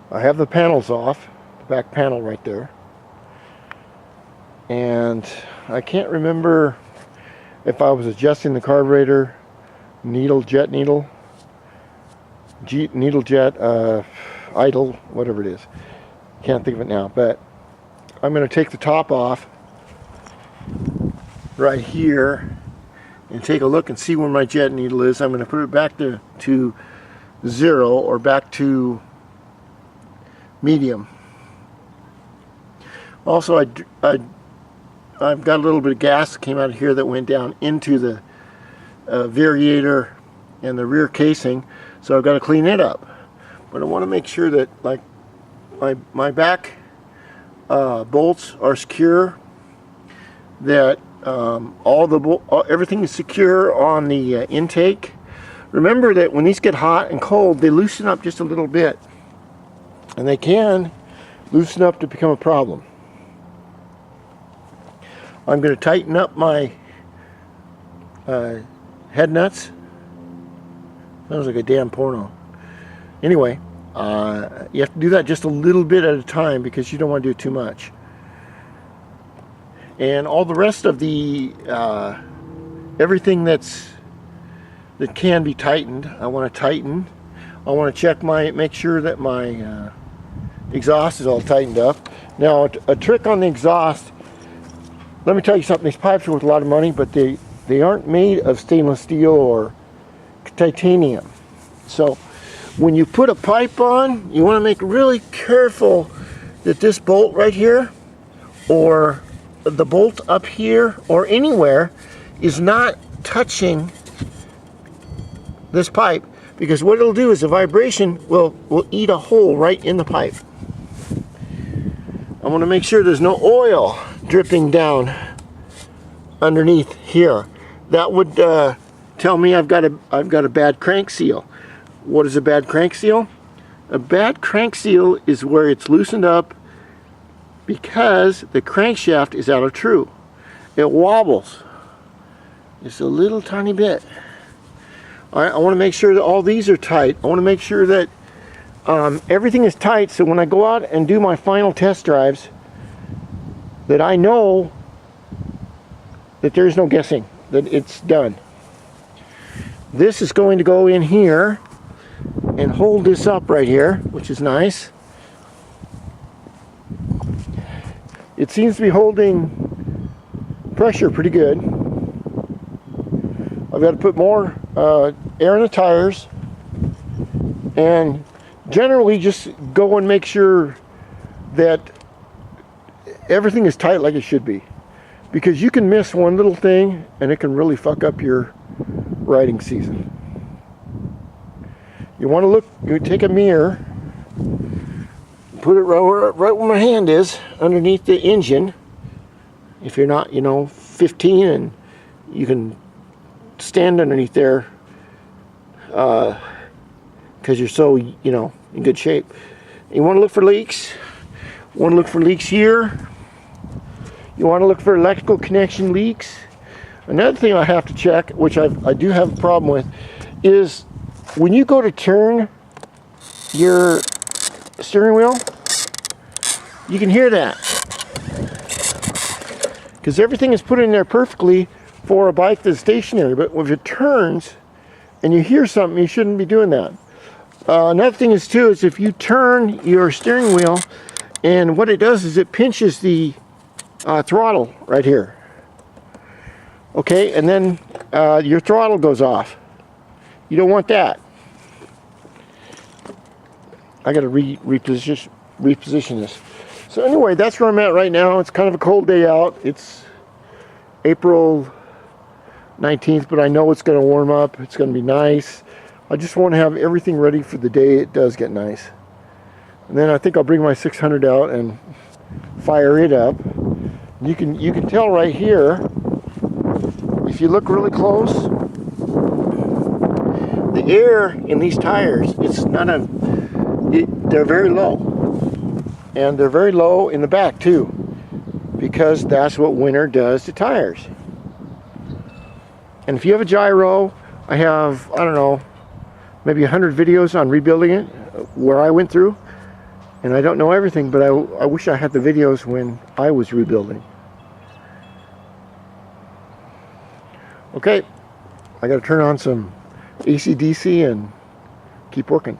I have the panels off, the back panel right there, and I can't remember if I was adjusting the carburetor needle, jet, idle, whatever it is. Can't think of it now, but I'm going to take the top off right here and take a look and see where my jet needle is. I'm going to put it back to 0 or back to medium. Also, I've got a little bit of gas that came out of here that went down into the variator and the rear casing, so I've got to clean it up. But I want to make sure that, like, my back bolts are secure, that everything is secure on the intake. Remember that when these get hot and cold, they loosen up just a little bit, and they can loosen up to become a problem. I'm going to tighten up my head nuts. Sounds like a damn porno. Anyway, you have to do that just a little bit at a time because you don't want to do too much. And all the rest of the everything that can be tightened, I want to tighten. I want to check make sure that my exhaust is all tightened up. Now, a trick on the exhaust. Let me tell you something. These pipes are worth a lot of money, but they aren't made of stainless steel or titanium. So when you put a pipe on, you want to make really careful that this bolt right here, or the bolt up here, or anywhere, is not touching this pipe, because what it'll do is the vibration will eat a hole right in the pipe. I want to make sure there's no oil dripping down underneath here. That would tell me I've got a bad crank seal. What is a bad crank seal? A bad crank seal is where it's loosened up because the crankshaft is out of true. It wobbles just a little tiny bit. All right, I want to make sure that all these are tight. I want to make sure that everything is tight, so when I go out and do my final test drives, that I know that there's no guessing, that it's done. This is going to go in here and hold this up right here, which is nice. It seems to be holding pressure pretty good. I've got to put more air in the tires, and generally just go and make sure that everything is tight like it should be, because you can miss one little thing and it can really fuck up your riding season. You want to look, you take a mirror, put it right where my hand is, underneath the engine. If you're not, 15 and you can stand underneath there because you're so, in good shape. You want to look for leaks. You want to look for leaks here. You want to look for electrical connection leaks. Another thing I have to check, which I do have a problem with, is when you go to turn your steering wheel, you can hear that, because everything is put in there perfectly for a bike that's stationary. But if it turns and you hear something, you shouldn't be doing that. Another thing is if you turn your steering wheel, and what it does is it pinches the throttle right here. Okay, and then your throttle goes off. You don't want that. I got to reposition this. So anyway, that's where I'm at right now. It's kind of a cold day out. It's April 19th, but I know it's going to warm up. It's going to be nice. I just want to have everything ready for the day it does get nice. And then I think I'll bring my 600 out and fire it up. You can tell right here, if you look really close, the air in these tires, they're very low. And they're very low in the back too, because that's what winter does to tires. And if you have a gyro, I have, I don't know, maybe 100 videos on rebuilding it, where I went through. And I don't know everything, but I wish I had the videos when I was rebuilding. Okay, I got to turn on some AC/DC and keep working.